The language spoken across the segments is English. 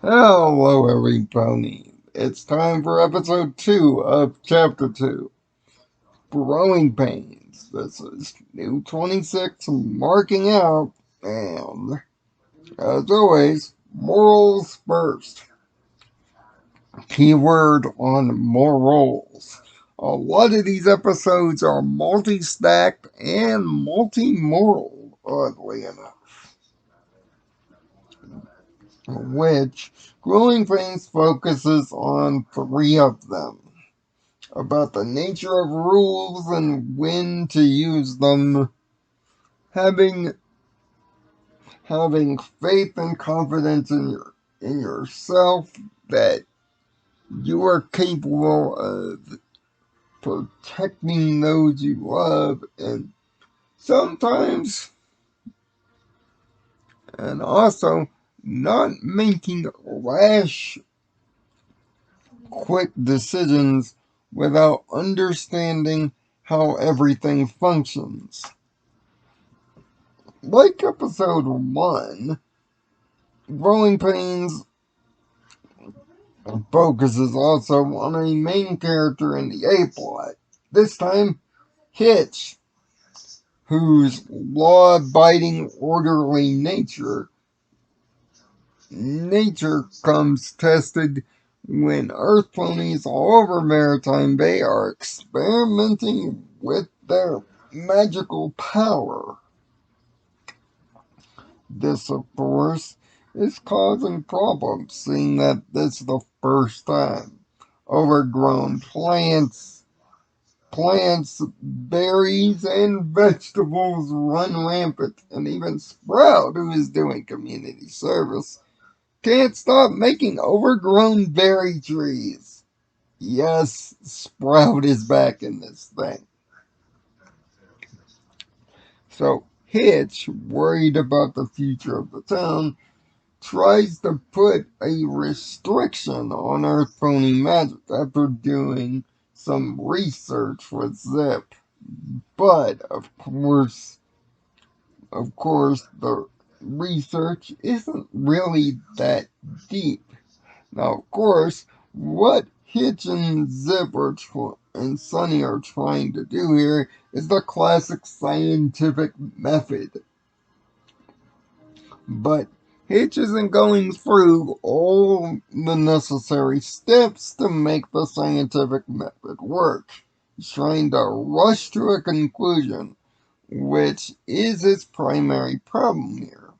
Hello, everybody. It's time for episode 2 of chapter 2, Growing Pains. This is new 26 marking out, and as always, morals first. Keyword on morals. A lot of these episodes are multi-stacked and multi-moral, oddly enough, which Growing Pains focuses on 3 of them. About the nature of rules and when to use them, having having faith and confidence in yourself that you are capable of protecting those you love, and sometimes, and also not making rash, quick decisions without understanding how everything functions. Like episode 1, Growing Pains focuses also on a main character in the A plot. This time, Hitch, whose law-abiding, orderly nature comes tested when Earth ponies all over Maritime Bay are experimenting with their magical power. This, of course, is causing problems, seeing that this is the first time overgrown plants, berries, and vegetables run rampant, and even Sprout, who is doing community service, can't stop making overgrown berry trees. Yes, Sprout is back in this thing. So Hitch, worried about the future of the town, tries to put a restriction on Earth Pony magic after doing some research with Zip. But of course, the research isn't really that deep. Now, of course, what Hitch and and Sunny are trying to do here is the classic scientific method. But Hitch isn't going through all the necessary steps to make the scientific method work. He's trying to rush to a conclusion, which is its primary problem here.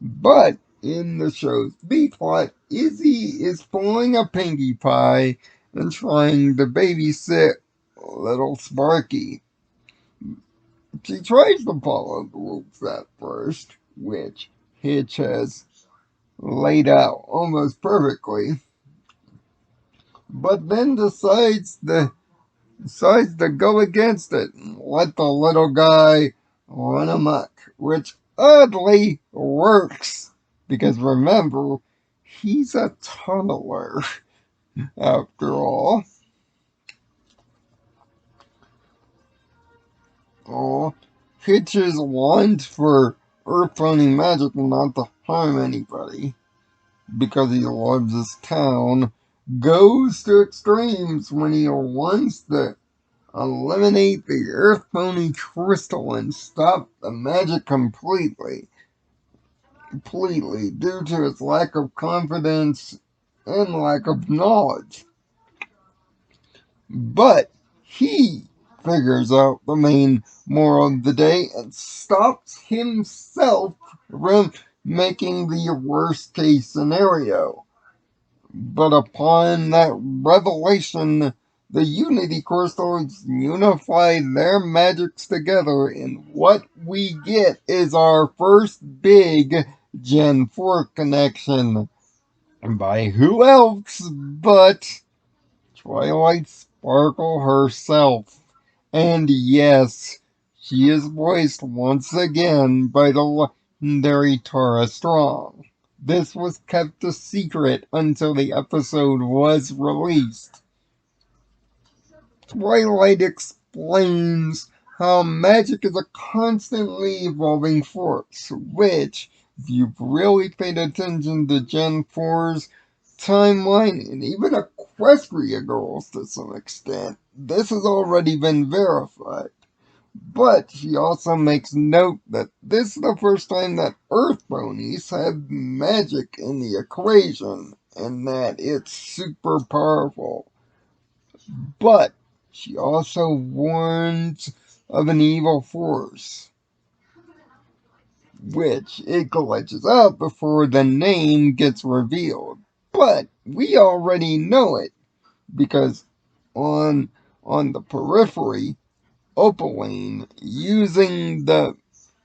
But in the show's B plot, Izzy is pulling a Pinkie Pie and trying to babysit little Sparky. She tries to follow the rules at first, which Hitch has laid out almost perfectly, but then decides to go against it and let the little guy run amok, which oddly works because remember, he's a tunneler after all. Oh, Hitch's want for earth running magic not to harm anybody because he loves his town goes to extremes when he wants to eliminate the Earth Pony crystal and stop the magic completely due to its lack of confidence and lack of knowledge. But he figures out the main moral of the day and stops himself from making the worst case scenario. But upon that revelation, the Unity Crystals unify their magics together, and what we get is our first big Gen 4 connection. By who else but Twilight Sparkle herself. And yes, she is voiced once again by the legendary Tara Strong. This was kept a secret until the episode was released. Twilight explains how magic is a constantly evolving force, which if you've really paid attention to Gen 4's timeline and even Equestria Girls to some extent, this has already been verified. But she also makes note that this is the first time that Earth ponies have magic in the equation, and that it's super powerful. But she also warns of an evil force, which it glitches out before the name gets revealed. But we already know it, because on the periphery, Opaline, using the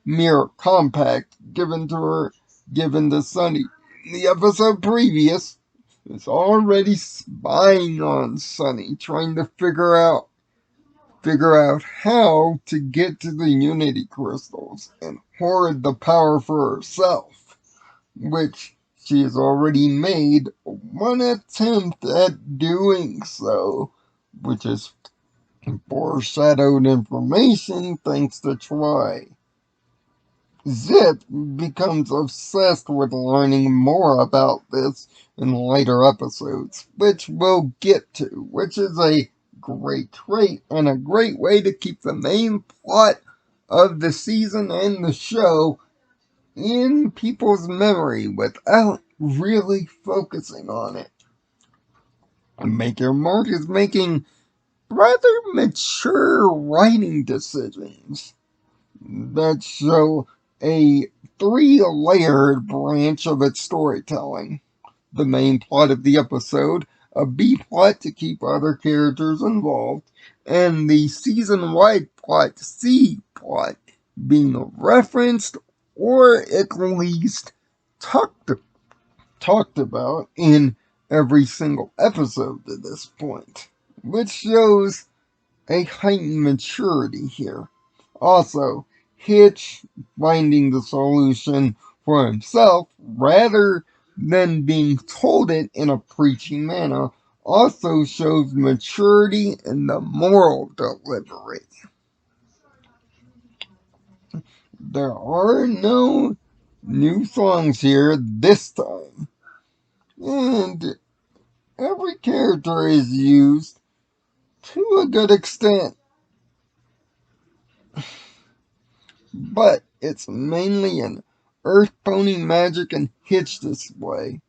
mirror compact given to Sunny in the episode previous, is already spying on Sunny, trying to figure out how to get to the Unity crystals and hoard the power for herself, which she has already made one attempt at doing so, which is foreshadowed information thanks to Troy. Zip becomes obsessed with learning more about this in later episodes, which we'll get to, which is a great trait and a great way to keep the main plot of the season and the show in people's memory without really focusing on it. Make Your Mark is making rather mature writing decisions that show a three-layered branch of its storytelling. The main plot of the episode, a B-plot to keep other characters involved, and the season-wide plot, C-plot, being referenced or at least talked about in every single episode to this point, which shows a heightened maturity here. Also, Hitch finding the solution for himself rather than being told it in a preachy manner also shows maturity in the moral delivery. There are no new songs here this time, and every character is used to a good extent, but it's mainly an Earth Pony Magic and Hitch display.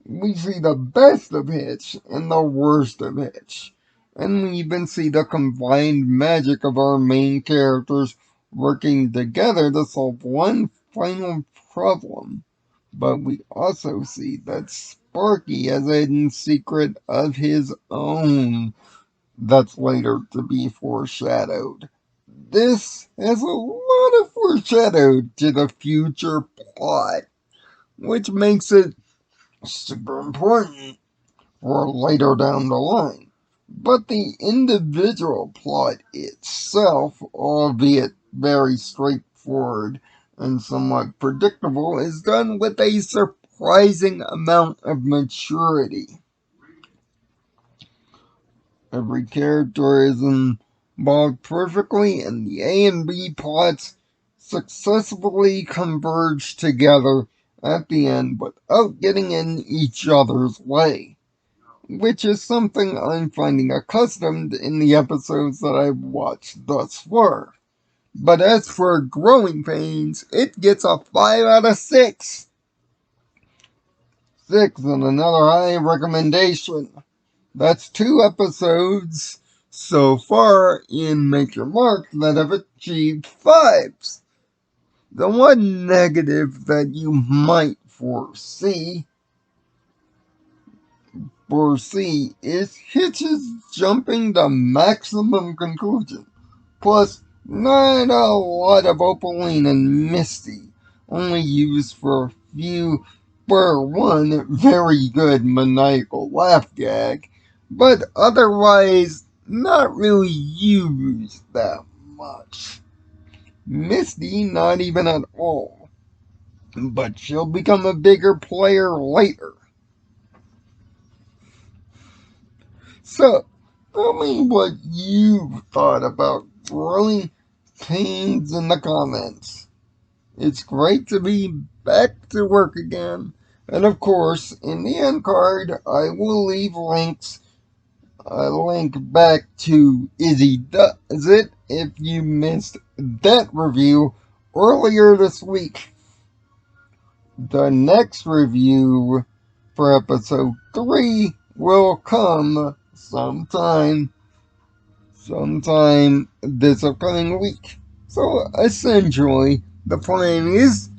We see the best of Hitch and the worst of Hitch, and we even see the combined magic of our main characters working together to solve one final problem. But we also see that Sparky has a hidden secret of his own that's later to be foreshadowed. This has a lot of foreshadowed to the future plot, which makes it super important for later down the line. But the individual plot itself, albeit very straightforward and somewhat predictable, is done with a surprising amount of maturity. Every character is involved perfectly, and the A and B plots successfully converge together at the end without getting in each other's way, which is something I'm finding accustomed in the episodes that I've watched thus far. But as for Growing Pains, it gets a 5 out of 6. 6 and another high recommendation. That's 2 episodes so far in Make Your Mark that have achieved 5s. The one negative that you might foresee is Hitch's jumping to maximum conclusion. Plus, not a lot of Opaline and Misty, only used for one very good maniacal laugh gag, but otherwise not really used that much. Misty not even at all, but she'll become a bigger player later. So, tell me what you thought about Growing Pains in the comments. It's great to be back to work again. And of course, in the end card, I will leave a link back to Izzy Does It if you missed that review earlier this week. The next review for episode 3 will come sometime this upcoming week. So essentially, the plan is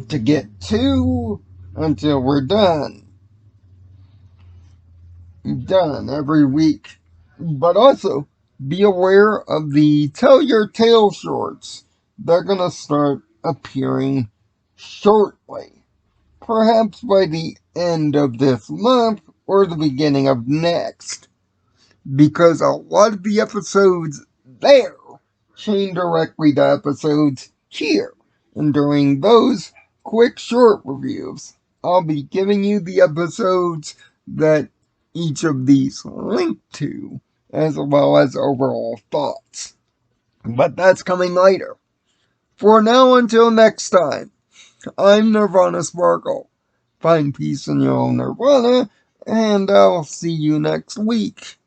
to get 2 until we're done every week. But also, be aware of the Tell Your Tale shorts. They're gonna start appearing shortly. Perhaps by the end of this month or the beginning of next. Because a lot of the episodes there chain directly to episodes here. And during those quick short reviews, I'll be giving you the episodes that each of these link to, as well as overall thoughts. But that's coming later. For now, until next time, I'm Nirvana Sparkle. Find peace in your own Nirvana, and I'll see you next week.